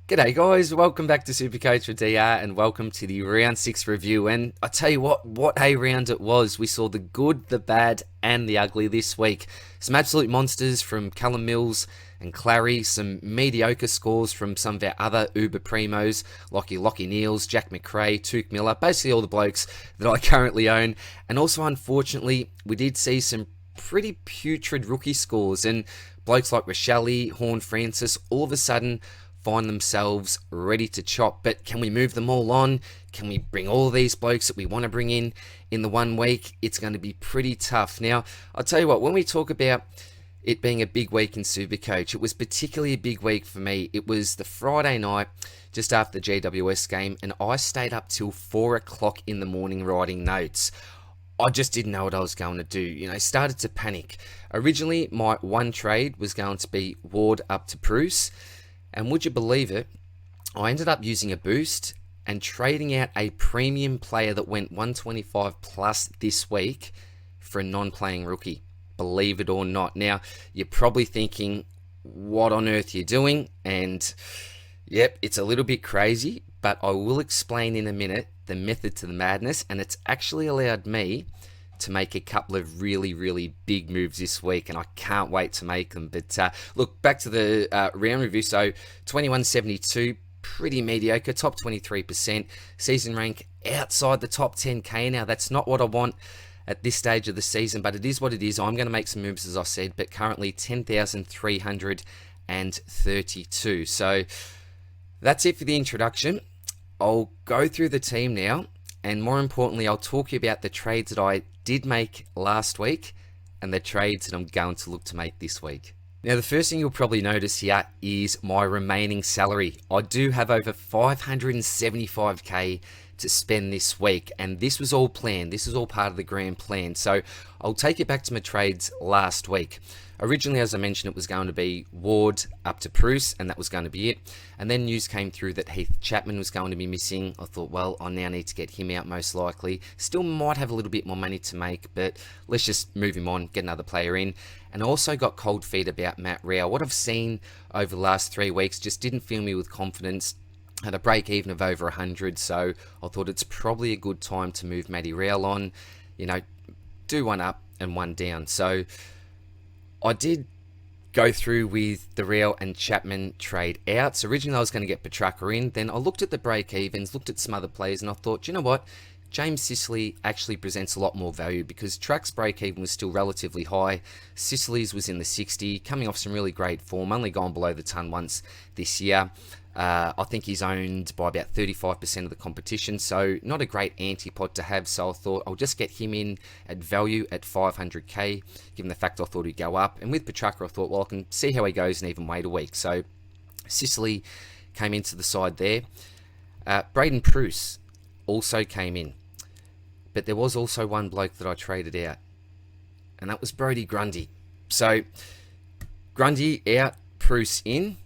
G'day guys, welcome back to Supercoach with DR and welcome to the round 6 review. And I tell you what a round it was. We saw the good, the bad and the ugly this week. Some absolute monsters from Callum Mills and Clary, some mediocre scores from some of our other uber primos, Lockie Neals, Jack McRae, Tuke Miller, basically all the blokes that I currently own. And also unfortunately, we did see some pretty putrid rookie scores, and blokes like Rochelle, Horn Francis, all of a sudden find themselves ready to chop. But can we move them all on? Can we bring all these blokes that we want to bring in the 1 week? It's going to be pretty tough. Now, I'll tell you what, when we talk about it being a big week in Supercoach, it was particularly a big week for me. It was the Friday night, just after the GWS game, and I stayed up till 4 o'clock in the morning writing notes. I just didn't know what I was going to do. Started to panic. Originally, my one trade was going to be Ward up to Bruce. And would you believe it, I ended up using a boost and trading out a premium player that went 125 plus this week for a non-playing rookie. Believe it or not. Now, you're probably thinking, what on earth you're doing? And yep, it's a little bit crazy, but I will explain in a minute the method to the madness, and it's actually allowed me to make a couple of really big moves this week, and I can't wait to make them. But look, back to the round review. So 2172, pretty mediocre, top 23%. Season rank outside the top 10k. Now, that's not what I want at this stage of the season, but it is what it is. I'm going to make some moves, as I said, but currently 10,332. So that's it for the introduction. I'll go through the team now, and more importantly, I'll talk to you about the trades that I did make last week and the trades that I'm going to look to make this week. Now, the first thing you'll probably notice here is my remaining salary. I do have over 575k to spend this week, and this was all planned. This is all part of the grand plan. So I'll take it back to my trades last week. Originally, as I mentioned, it was going to be Ward up to Bruce, and that was going to be it. And then news came through that Heath Chapman was going to be missing. I thought, well, I now need to get him out most likely. Still might have a little bit more money to make, but let's just move him on, get another player in. And I also got cold feet about Matt Rao. What I've seen over the last 3 weeks just didn't fill me with confidence. Had a break even of over 100, so I thought it's probably a good time to move Matty Rao on. Do one up and one down. So I did go through with the Rao and Chapman trade out. So originally I was going to get Petrarca in. Then I looked at the break-evens, looked at some other players, and I thought, you know what? James Sicily actually presents a lot more value because Truck's break-even was still relatively high. Sicily's was in the 60, coming off some really great form, only gone below the ton once this year. I think he's owned by about 35% of the competition, so not a great antipod to have. So I thought I'll just get him in at value at 500k, given the fact I thought he'd go up. And with Petrarca, I thought, well, I can see how he goes and even wait a week. So Sicily came into the side there. Braden Bruce also came in, but there was also one bloke that I traded out, and that was Brodie Grundy. So Grundy out, Bruce in.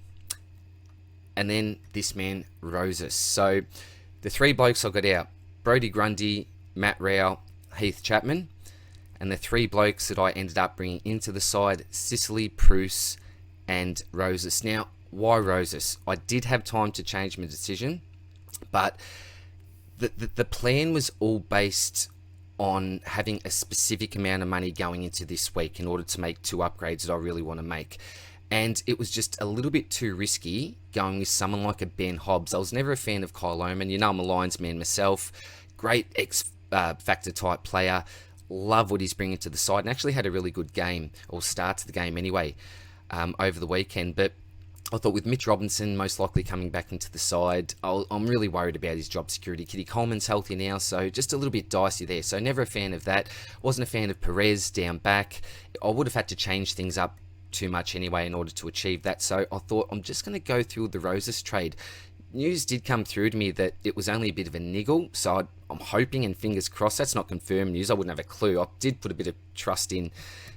And then this man, Roses. So the 3 blokes I got out, Brodie Grundy, Matt Rao, Heath Chapman. And the 3 blokes that I ended up bringing into the side, Sicily, Bruce, and Roses. Now, why Roses? I did have time to change my decision, but the plan was all based on having a specific amount of money going into this week in order to make 2 upgrades that I really want to make. And it was just a little bit too risky going with someone like a Ben Hobbs. I was never a fan of Kyle Oman. I'm a Lions man myself. Great X-Factor type player. Love what he's bringing to the side. And actually had a really good game, or start to the game anyway, over the weekend. But I thought with Mitch Robinson most likely coming back into the side, I'm really worried about his job security. Kitty Coleman's healthy now, so just a little bit dicey there. So never a fan of that. Wasn't a fan of Perez down back. I would have had to change things up too much anyway in order to achieve that. So I thought I'm just going to go through the Roses trade. News did come through to me that it was only a bit of a niggle, so I'm hoping and fingers crossed. That's not confirmed news. I wouldn't have a clue. I did put a bit of trust in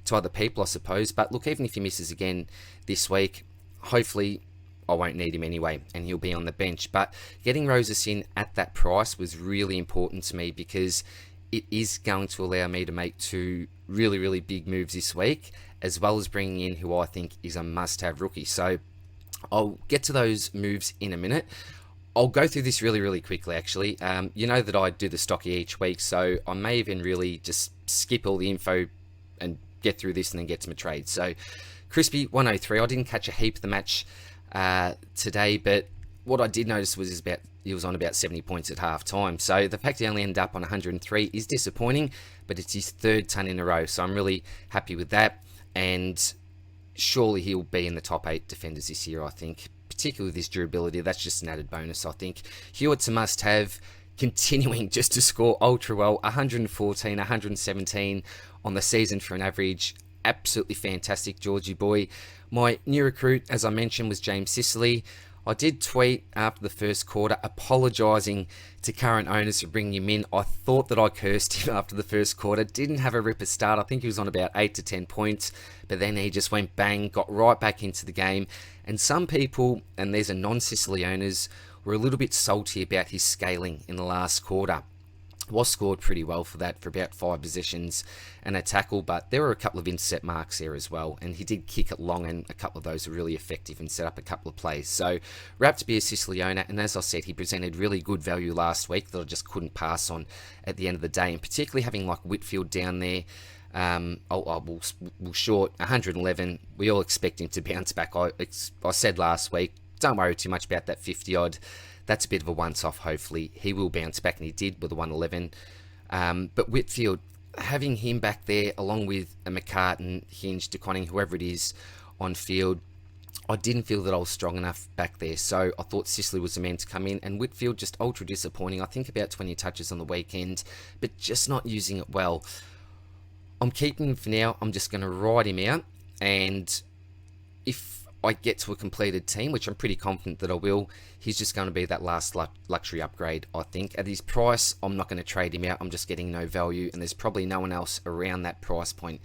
to other people, I suppose. But look, even if he misses again this week, hopefully I won't need him anyway and he'll be on the bench. But getting Roses in at that price was really important to me because it is going to allow me to make 2 really big moves this week, as well as bringing in who I think is a must-have rookie. So I'll get to those moves in a minute. I'll go through this really, really quickly, actually. You know that I do the stocky each week, so I may even really just skip all the info and get through this and then get to my trade. So, Crispy 103. I didn't catch a heap of the match today, but what I did notice was he was on about 70 points at half time. So the fact he only ended up on 103 is disappointing, but it's his third ton in a row. So I'm really happy with that. And surely he'll be in the top 8 defenders this year, I think. Particularly with his durability, that's just an added bonus, I think. Hewitt's a must-have, continuing just to score ultra well. 114, 117 on the season for an average. Absolutely fantastic, Georgie boy. My new recruit, as I mentioned, was James Sicily. I did tweet after the first quarter apologising to current owners for bringing him in. I thought that I cursed him after the first quarter. Didn't have a ripper start. I think he was on about 8 to 10 points. But then he just went bang, got right back into the game. And some people, and these are non-Sicily owners, were a little bit salty about his scaling in the last quarter. Was scored pretty well for that, for about 5 possessions and a tackle, but there were a couple of intercept marks there as well, and he did kick it long, and a couple of those were really effective and set up a couple of plays. So, wrapped to be a Sicily owner, and as I said, he presented really good value last week that I just couldn't pass on at the end of the day, and particularly having like Whitfield down there. We'll short 111. We all expect him to bounce back. I said last week, don't worry too much about that 50 odd. That's a bit of a once-off, hopefully. He will bounce back, and he did with a 111. But Whitfield, having him back there, along with a McCartan, Hinge, DeConning, whoever it is, on field, I didn't feel that I was strong enough back there. So I thought Sicily was the man to come in, and Whitfield just ultra disappointing. I think about 20 touches on the weekend, but just not using it well. I'm keeping him for now. I'm just going to ride him out, and if I get to a completed team, which I'm pretty confident that I will, he's just going to be that last luxury upgrade, I think. At his price, I'm not going to trade him out. I'm just getting no value, and there's probably no one else around that price point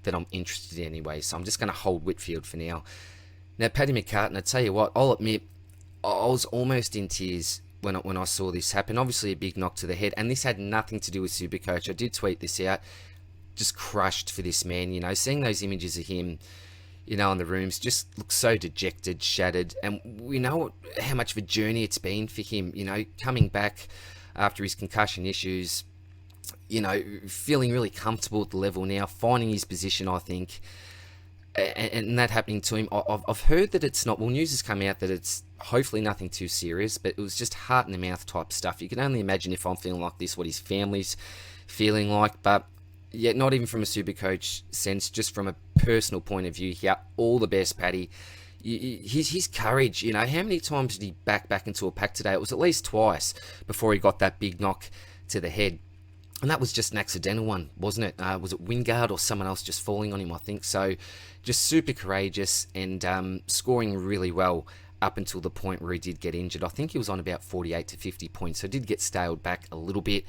that I'm interested in anyway, so I'm just going to hold Whitfield for now. Now, Paddy McCartan, I tell you what, I'll admit, I was almost in tears when I saw this happen. Obviously, a big knock to the head, and this had nothing to do with Supercoach. I did tweet this out. Just crushed for this man, you know, seeing those images of him, you know, in the rooms, just looks so dejected, shattered, and we know how much of a journey it's been for him, you know, coming back after his concussion issues, you know, feeling really comfortable at the level now, finding his position, I think, and that happening to him. I've heard that it's not, well, news has come out that it's hopefully nothing too serious, but it was just heart in the mouth type stuff. You can only imagine if I'm feeling like this, what his family's feeling like, but yeah, not even from a Supercoach sense, just from a personal point of view here. All the best, Paddy. His courage, you know, how many times did he back into a pack today? It was at least twice before he got that big knock to the head. And that was just an accidental one, wasn't it? Was it Wingard or someone else just falling on him, I think? So just super courageous and scoring really well up until the point where he did get injured. I think he was on about 48 to 50 points, so did get staled back a little bit.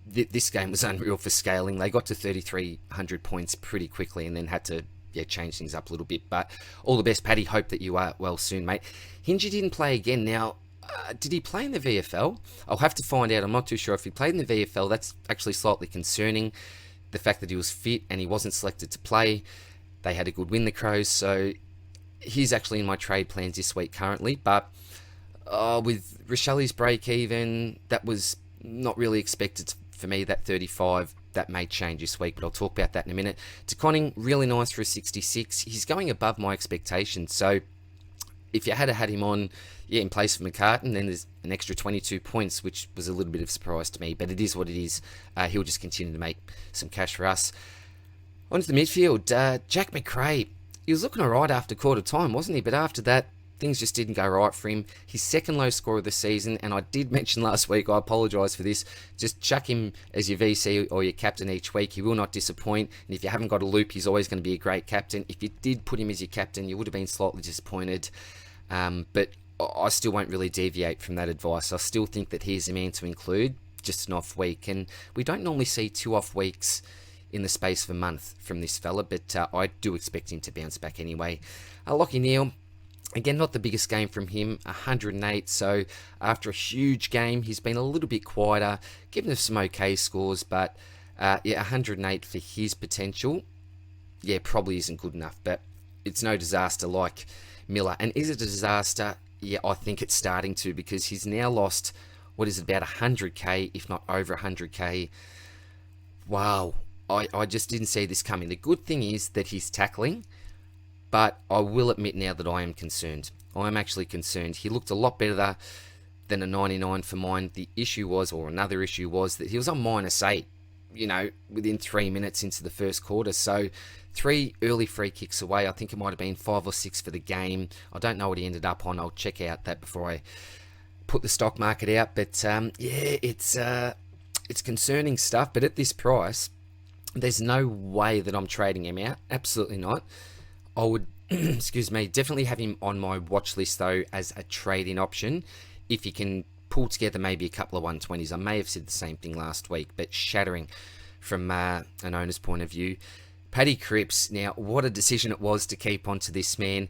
This game was unreal for scaling. They got to 3,300 points pretty quickly and then had to change things up a little bit. But all the best, Paddy. Hope that you are well soon, mate. Hingy didn't play again. Now, did he play in the VFL? I'll have to find out. I'm not too sure if he played in the VFL. That's actually slightly concerning. The fact that he was fit and he wasn't selected to play. They had a good win, the Crows. So he's actually in my trade plans this week currently. But with Rochelli's break even, that was not really expected for me, that 35, that may change this week, but I'll talk about that in a minute. DeConning, really nice for a 66. He's going above my expectations. So if you had him on, in place of McCartan, then there's an extra 22 points, which was a little bit of a surprise to me, but it is what it is. He'll just continue to make some cash for us. On to the midfield. Jack McRae, he was looking alright after quarter time, wasn't he? But after that, things just didn't go right for him. His second low score of the season, and I did mention last week, I apologise for this, just chuck him as your VC or your captain each week. He will not disappoint, and if you haven't got a loop, he's always going to be a great captain. If you did put him as your captain, you would have been slightly disappointed, but I still won't really deviate from that advice. I still think that he's the man to include, just an off week, and we don't normally see 2 off weeks in the space of a month from this fella, but I do expect him to bounce back anyway. Lockie Neal, again, not the biggest game from him, 108, so after a huge game, he's been a little bit quieter, given us some okay scores, but 108 for his potential, probably isn't good enough, but it's no disaster like Miller. And is it a disaster? Yeah, I think it's starting to, because he's now lost, what is it, about 100k, if not over 100k. Wow, I just didn't see this coming. The good thing is that he's tackling, but I will admit now that I am concerned. I am actually concerned. He looked a lot better than a 99 for mine. The issue was, or another issue was, that he was on -8, within 3 minutes into the first quarter. So 3 early free kicks away. I think it might have been 5 or 6 for the game. I don't know what he ended up on. I'll check out that before I put the stock market out. But yeah, it's concerning stuff. But at this price, there's no way that I'm trading him out. Absolutely not. I would, excuse me, definitely have him on my watch list though as a trade-in option if you can pull together maybe a couple of 120s. I may have said the same thing last week, but shattering from an owner's point of view. Paddy Cripps, now what a decision it was to keep on to this man.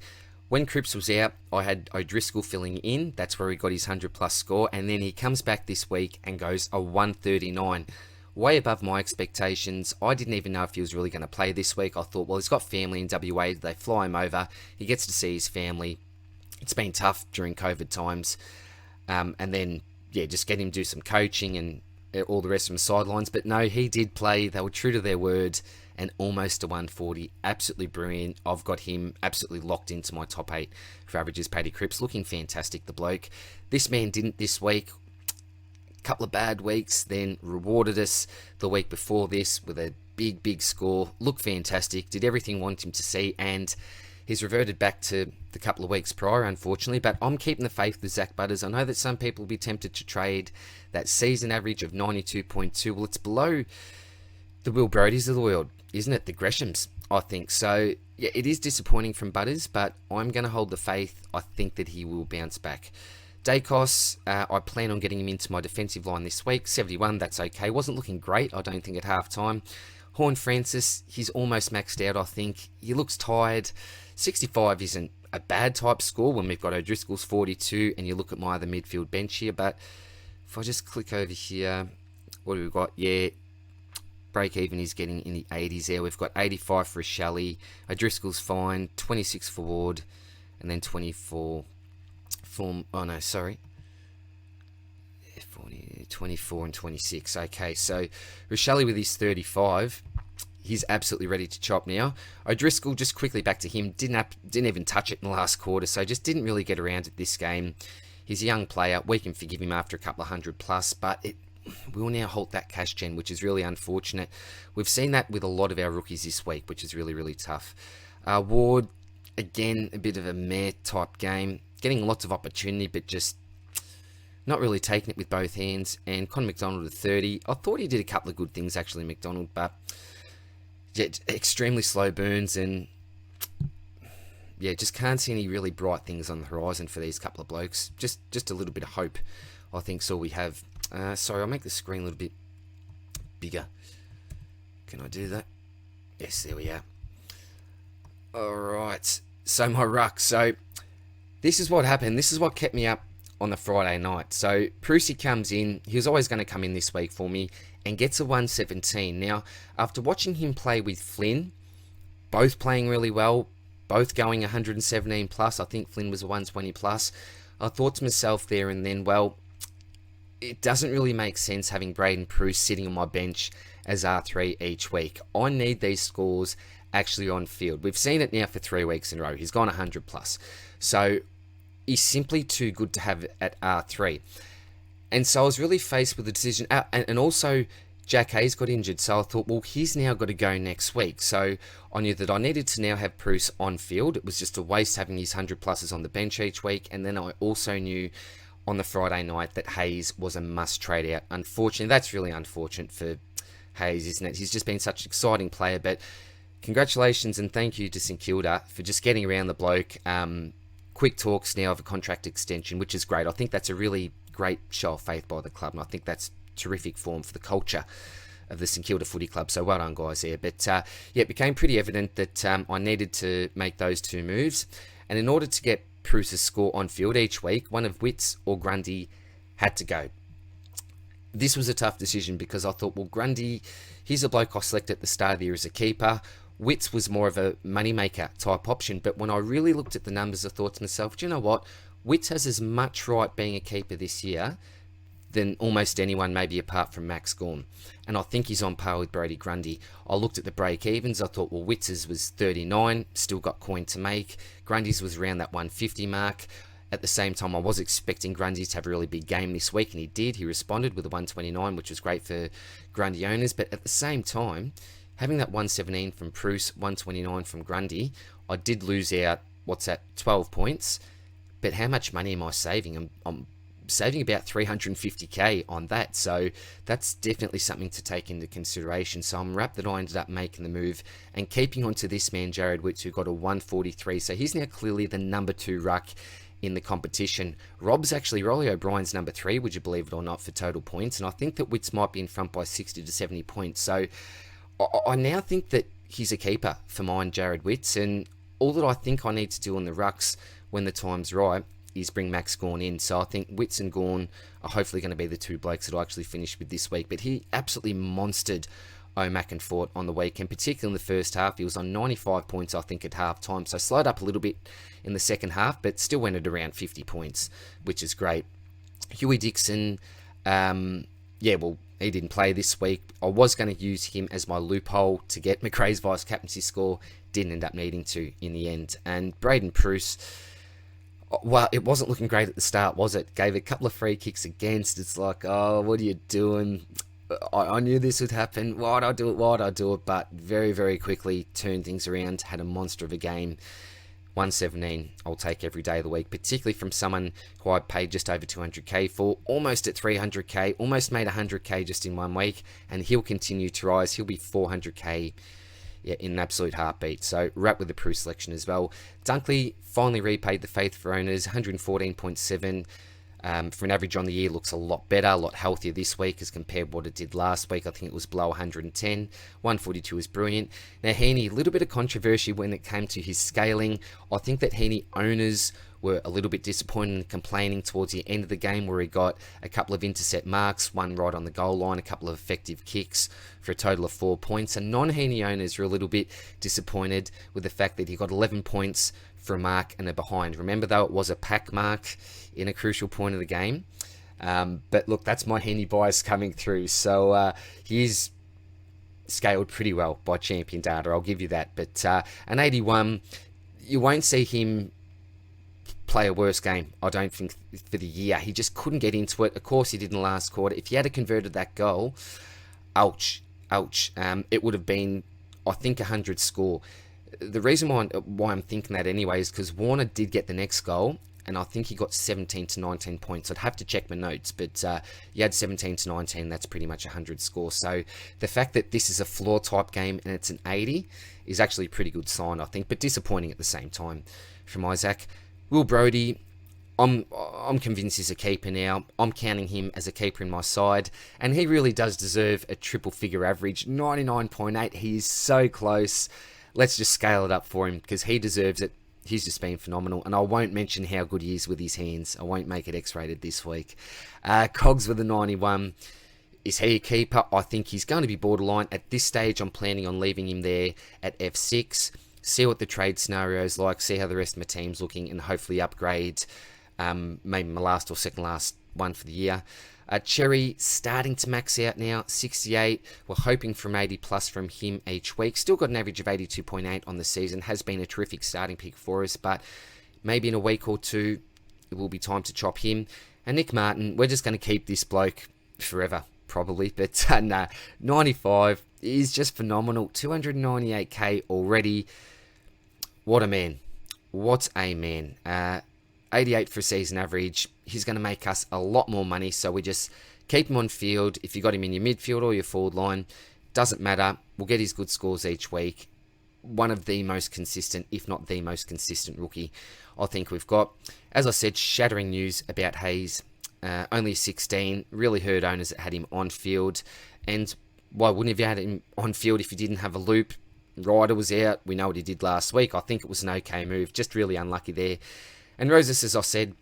When Cripps was out, I had O'Driscoll filling in. That's where he got his 100+ score, and then he comes back this week and goes a 139. Way above my expectations. I didn't even know if he was really going to play this week. I thought, well, he's got family in WA. They fly him over. He gets to see his family. It's been tough during COVID times. And then, yeah, just get him to do some coaching and all the rest from the sidelines. But no, he did play. They were true to their word, and almost a 140. Absolutely brilliant. I've got him absolutely locked into my top 8 for averages. Paddy Cripps looking fantastic, the bloke. This man didn't this week. Couple of bad weeks, then rewarded us the week before this with a big score. Looked fantastic, did everything I want him to see, and he's reverted back to the couple of weeks prior, unfortunately. But I'm keeping the faith with Zach Butters. I know that some people will be tempted to trade that season average of 92.2. Well, it's below the Will Brodys of the world, isn't it? The Greshams, I think. So yeah, it is disappointing from Butters, but I'm going to hold the faith. I think that he will bounce back. Dacos, I plan on getting him into my defensive line this week. 71, that's okay. Wasn't looking great, I don't think, at half-time. Horn Francis, he's almost maxed out, I think. He looks tired. 65 isn't a bad type score when we've got O'Driscoll's 42 and you look at my other midfield bench here. But if I just click over here, what have we got? Yeah, break even is getting in the 80s there. We've got 85 for Shelley. O'Driscoll's fine. 26 for Ward. And then 24... 24 and 26. Okay, so Rochelle with his 35, he's absolutely ready to chop now. O'Driscoll, just quickly back to him, didn't even touch it in the last quarter, so just didn't really get around it this game. He's a young player. We can forgive him after a couple of 100+, but we'll now halt that cash gen, which is really unfortunate. We've seen that with a lot of our rookies this week, which is really tough. Ward, again, a bit of a meh type game. Getting lots of opportunity, but just not really taking it with both hands. And Con McDonald at 30. I thought he did a couple of good things, actually, McDonald, but yeah, extremely slow burns, and yeah, just can't see any really bright things on the horizon for these couple of blokes. Just a little bit of hope, I think, so we have. Sorry, I'll make the screen a little bit bigger. Can I do that? Yes, there we are. Alright, so my ruck. So this is what happened. This is what kept me up on the Friday night. So Prusy comes in. He was always going to come in this week for me and gets a 117. Now, after watching him play with Flynn, both playing really well, both going 117+, I think Flynn was a 120+, I thought to myself there and then, well, it doesn't really make sense having Braden Preuss sitting on my bench as R3 each week. I need these scores actually on field. We've seen it now for 3 weeks in a row. He's gone 100+. So he's simply too good to have at R3. And so I was really faced with the decision. And also, Jack Hayes got injured. So I thought, well, he's now got to go next week. So I knew that I needed to now have Bruce on field. It was just a waste having his 100+s on the bench each week. And then I also knew on the Friday night that Hayes was a must trade out. Unfortunately, that's really unfortunate for Hayes, isn't it? He's just been such an exciting player. But congratulations and thank you to St Kilda for just getting around the bloke. Quick talks now of a contract extension, which is great. I think that's a really great show of faith by the club, and I think that's terrific form for the culture of the St Kilda Footy Club. So well done, guys, there. But yeah, it became pretty evident that I needed to make those 2 moves, and in order to get Bruce's score on field each week, one of Witts or Grundy had to go. This was a tough decision because I thought, well, Grundy, he's a bloke I selected at the start of the year as a keeper. Witts was more of a moneymaker type option, but when I really looked at the numbers, I thought to myself, do you know what? Witts has as much right being a keeper this year than almost anyone, maybe apart from Max Gawn. And I think he's on par with Brodie Grundy. I looked at the break-evens. I thought, well, Witts's was 39, still got coin to make. Grundy's was around that 150 mark. At the same time, I was expecting Grundy to have a really big game this week, and he did. He responded with a 129, which was great for Grundy owners. But at the same time, having that 117 from Bruce, 129 from Grundy, I did lose out, 12 points. But how much money am I saving? I'm saving about 350k on that, so that's definitely something to take into consideration. So I'm rapt that I ended up making the move and keeping on to this man, Jared Witts, who got a 143. So he's now clearly the number 2 ruck in the competition. Rob's actually Rolly O'Brien's number 3, would you believe it or not, for total points, and I think that Witts might be in front by 60 to 70 points. So I now think that he's a keeper for mine, Jared Witts, and all that I think I need to do on the rucks when the time's right is bring Max Gawn in. So I think Witts and Gawn are hopefully going to be the 2 blokes that I actually finish with this week. But he absolutely monstered O'Mac and Fort on the weekend, particularly in the first half. He was on 95 points, I think, at half time. So slowed up a little bit in the second half, but still went at around 50 points, which is great. Huey Dixon, he didn't play this week. I was going to use him as my loophole to get McRae's vice-captaincy score. Didn't end up needing to in the end. And Braden Bruce, well, it wasn't looking great at the start, was it? Gave a couple of free kicks against. It's like, oh, what are you doing? I knew this would happen. Why'd I do it? But very, very quickly turned things around. Had a monster of a game. 117, I'll take every day of the week, particularly from someone who I paid just over 200k for, almost at 300k, almost made 100k just in 1 week, and he'll continue to rise. He'll be 400k in an absolute heartbeat. So wrap with the Prue selection as well. Dunkley finally repaid the faith for owners, 114.7. For an average on the year, looks a lot better, a lot healthier this week as compared to what it did last week. I think it was below 110. 142 is brilliant. Now, Heaney, a little bit of controversy when it came to his scaling. I think that Heaney owners were a little bit disappointed and complaining towards the end of the game, where he got a couple of intercept marks, one right on the goal line, a couple of effective kicks for a total of 4 points. And non-Heaney owners were a little bit disappointed with the fact that he got 11 points for a mark and a behind. Remember, though, it was a pack mark in a crucial point of the game. But look, that's my Heaney bias coming through. So he's scaled pretty well by champion data, I'll give you that. But an 81, you won't see him play a worse game, I don't think, for the year. He just couldn't get into it. Of course, he did in the last quarter. If he had converted that goal, ouch. It would have been, I think, 100 score. The reason why I'm thinking that anyway is because Warner did get the next goal, and I think he got 17 to 19 points. I'd have to check my notes, but you had 17 to 19, that's pretty much 100 score. So the fact that this is a floor type game and it's an 80 is actually a pretty good sign, I think, but disappointing at the same time from Isaac. Will Brodie, I'm convinced he's a keeper now. I'm counting him as a keeper in my side, and he really does deserve a triple figure average, 99.8. He is so close. Let's just scale it up for him because he deserves it. He's just been phenomenal, and I won't mention how good he is with his hands. I won't make it X-rated this week. Cogs with a 91. Is he a keeper? I think he's going to be borderline. At this stage, I'm planning on leaving him there at F6. See what the trade scenario is like. See how the rest of my team's looking, and hopefully upgrade maybe my last or second last one for the year. Cherry starting to max out now, 68. We're hoping from 80 plus from him each week. Still got an average of 82.8 on the season. Has been a terrific starting pick for us, but maybe in a week or two, it will be time to chop him. And Nick Martin, we're just going to keep this bloke forever, probably. But 95 is just phenomenal. 298k already. What a man. What a man. 88 for a season average. He's going to make us a lot more money, so we just keep him on field. If you got him in your midfield or your forward line, doesn't matter. We'll get his good scores each week. One of the most consistent, if not the most consistent rookie I think we've got. As I said, shattering news about Hayes. Only 16. Really hurt owners that had him on field. And why wouldn't you have had him on field if you didn't have a loop? Ryder was out. We know what he did last week. I think it was an okay move. Just really unlucky there. And Roses, as I said,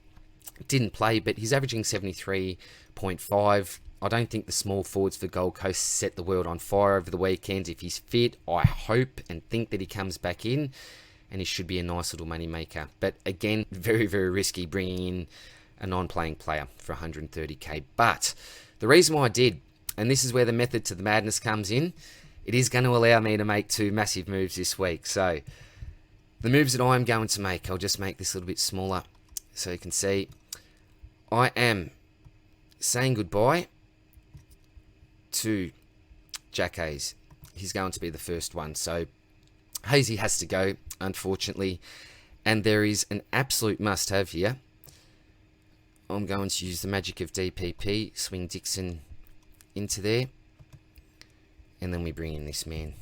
didn't play, but he's averaging 73.5. I don't think the small forwards for Gold Coast set the world on fire over the weekend. If he's fit, I hope and think that he comes back in, and he should be a nice little money maker. But again, very, very risky bringing in a non-playing player for 130k. But the reason why I did, and this is where the method to the madness comes in, it is going to allow me to make 2 massive moves this week. So the moves that I'm going to make, I'll just make this a little bit smaller so you can see. I am saying goodbye to Jack Hayes. He's going to be the first one. So Hazy has to go, unfortunately. And there is an absolute must-have here. I'm going to use the magic of DPP, swing Dixon into there. And then we bring in this man,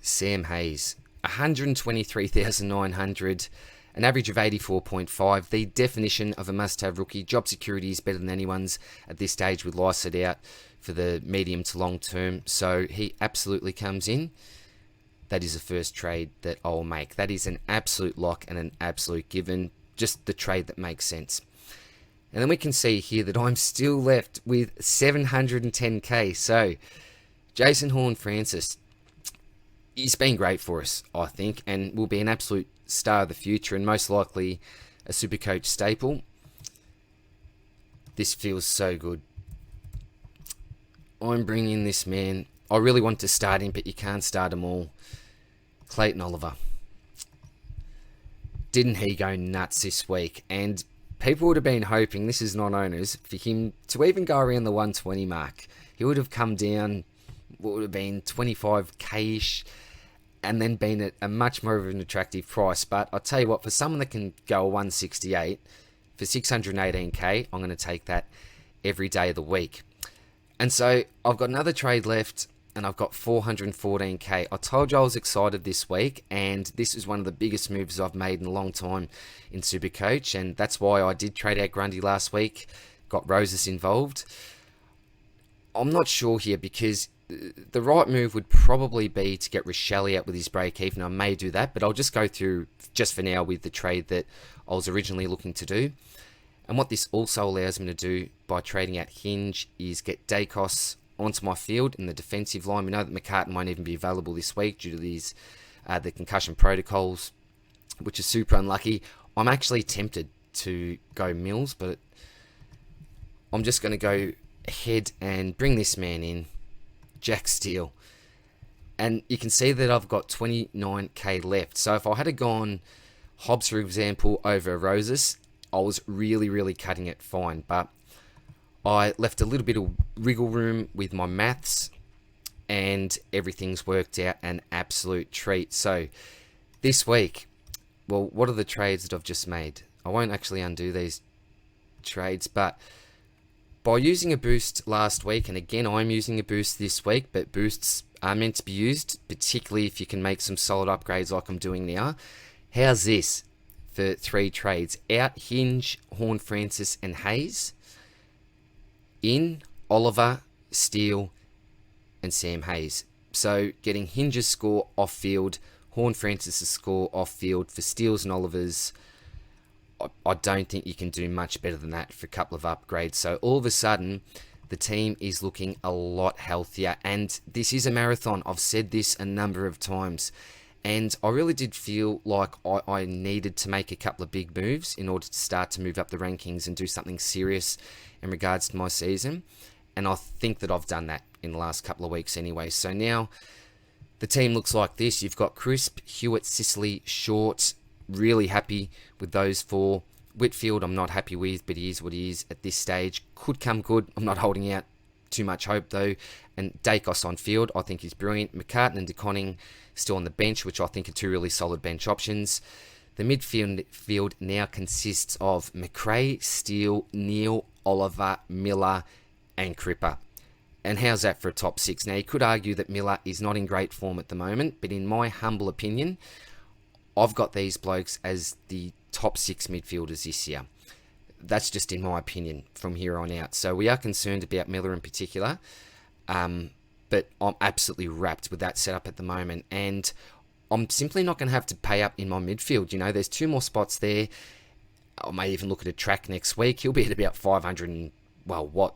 Sam Hayes. 123,900, an average of 84.5. The definition of a must-have rookie. Job security is better than anyone's at this stage with Lycett out for the medium to long term. So he absolutely comes in. That is the first trade that I'll make. That is an absolute lock and an absolute given. Just the trade that makes sense. And then we can see here that I'm still left with 710k. So Jason Horne-Francis, he's been great for us, I think, and will be an absolute star of the future and most likely a Supercoach staple. This feels so good. I'm bringing this man. I really want to start him, but you can't start them all. Clayton Oliver. Didn't he go nuts this week? And people would have been hoping, this is non-owners, for him to even go around the 120 mark. He would have come down, what would have been 25k-ish, and then been at a much more of an attractive price. But I'll tell you what, for someone that can go 168 for 618k, I'm going to take that every day of the week. And so I've got another trade left, and I've got 414k. I told you I was excited this week, and this is one of the biggest moves I've made in a long time in Supercoach, and that's why I did trade out Grundy last week, got Roses involved. I'm not sure here because the right move would probably be to get Rochelle out with his break even. I may do that, but I'll just go through just for now with the trade that I was originally looking to do. And what this also allows me to do by trading out Hinge is get Dacos onto my field in the defensive line. We know that McCartan won't even be available this week due to these the concussion protocols, which is super unlucky. I'm actually tempted to go Mills, but I'm just going to go ahead and bring this man in, Jack Steele. And you can see that I've got 29k left. So if I had gone Hobbs, for example, over Roses, I was really cutting it fine. But I left a little bit of wriggle room with my maths, and everything's worked out an absolute treat. So this week, well, what are the trades that I've just made? I won't actually undo these trades, but by using a boost last week, and again, I'm using a boost this week, but boosts are meant to be used, particularly if you can make some solid upgrades like I'm doing now. How's this for 3 trades? Out Hinge, Horne-Francis, and Hayes. In Oliver, Steele, and Sam Hayes. So getting Hinge's score off field, Horne-Francis' score off field for Steele's and Oliver's. I don't think you can do much better than that for a couple of upgrades. So all of a sudden, the team is looking a lot healthier. And this is a marathon. I've said this a number of times. And I really did feel like I needed to make a couple of big moves in order to start to move up the rankings and do something serious in regards to my season. And I think that I've done that in the last couple of weeks anyway. So now the team looks like this. You've got Crisp, Hewitt, Sicily, Short. Really happy with those 4. Whitfield I'm not happy with, but he is what he is at this stage. Could come good. I'm not holding out too much hope though. And Dacos on field I think is brilliant. McCartan and DeConning still on the bench, which I think are 2 really solid bench options. The midfield now consists of McRae, Steele, Neal, Oliver, Miller, and Cripper. And how's that for a top 6? Now, you could argue that Miller is not in great form at the moment, but in my humble opinion, I've got these blokes as the top 6 midfielders this year. That's just in my opinion from here on out. So we are concerned about Miller in particular, but I'm absolutely wrapped with that setup at the moment. And I'm simply not going to have to pay up in my midfield. You know, there's 2 more spots there. I may even look at a track next week. He'll be at about 500 and, well, what?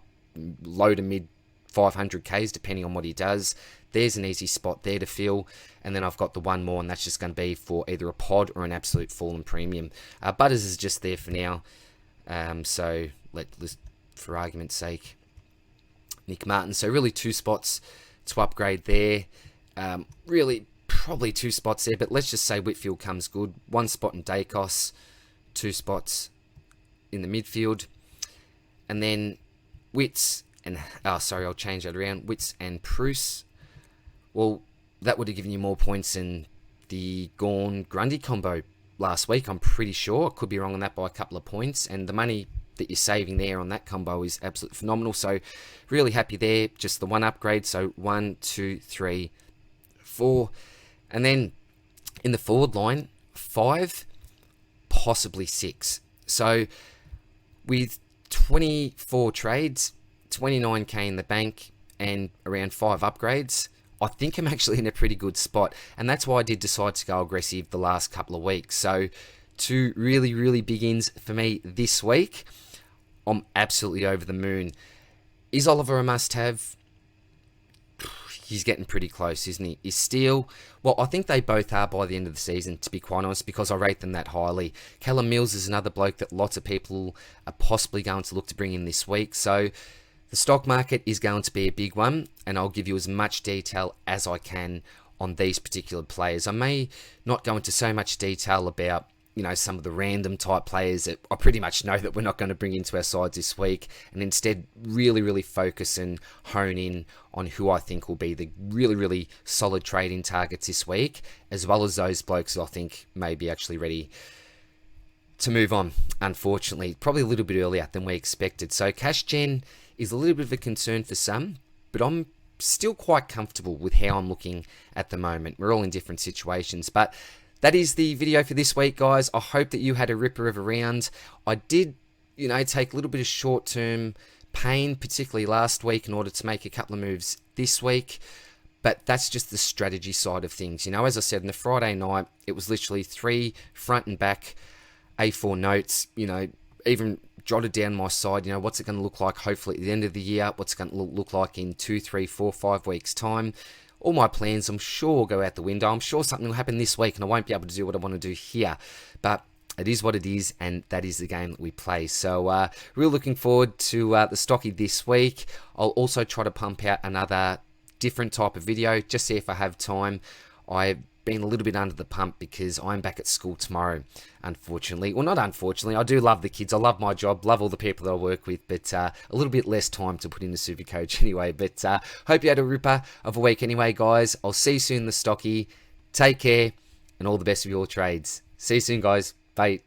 low to mid 500Ks, depending on what he does. There's an easy spot there to fill. And then I've got the one more, and that's just going to be for either a pod or an absolute fallen premium. Butters is just there for now. So let's, for argument's sake, Nick Martin. So really 2 spots to upgrade there. Really probably 2 spots there, but let's just say Whitfield comes good. 1 spot in Dacos, 2 spots in the midfield. And then Wits and, I'll change that around. Wits and Bruce. Well, that would have given you more points than the Gorn-Grundy combo last week, I'm pretty sure. I could be wrong on that by a couple of points. And the money that you're saving there on that combo is absolutely phenomenal. So really happy there. Just the 1 upgrade. So 1, 2, 3, 4. And then in the forward line, 5, possibly 6. So with 24 trades, 29K in the bank, and around 5 upgrades, I think I'm actually in a pretty good spot. And that's why I did decide to go aggressive the last couple of weeks. So 2 really, really big ins for me this week. I'm absolutely over the moon. Is Oliver a must-have? He's getting pretty close, isn't he? Is Steele? Well, I think they both are by the end of the season, to be quite honest, because I rate them that highly. Callum Mills is another bloke that lots of people are possibly going to look to bring in this week. So the stock market is going to be a big one, and I'll give you as much detail as I can on these particular players. I may not go into so much detail about, some of the random type players that I pretty much know that we're not going to bring into our sides this week, and instead really, really focus and hone in on who I think will be the really, really solid trading targets this week, as well as those blokes that I think may be actually ready to move on, unfortunately. Probably a little bit earlier than we expected. So cash gen is a little bit of a concern for some, but I'm still quite comfortable with how I'm looking at the moment. We're all in different situations, but that is the video for this week, guys. I hope that you had a ripper of a round. I did, take a little bit of short-term pain, particularly last week, in order to make a couple of moves this week. But that's just the strategy side of things. As I said, on the Friday night, it was literally 3 front and back A4 notes, even jotted down my side, what's it going to look like hopefully at the end of the year, what's it going to look like in 2, 3, 4, 5 weeks time. All my plans, I'm sure, will go out the window. I'm sure something will happen this week and I won't be able to do what I want to do here. But it is what it is, and that is the game that we play. So really looking forward to the stocky this week. I'll also try to pump out another different type of video, just see if I have time. I've been a little bit under the pump because I'm back at school tomorrow, unfortunately. Well, not unfortunately. I do love the kids. I love my job. Love all the people that I work with. But a little bit less time to put into Supercoach anyway. But hope you had a ripper of a week anyway, guys. I'll see you soon in the stocky. Take care and all the best of your trades. See you soon, guys. Bye.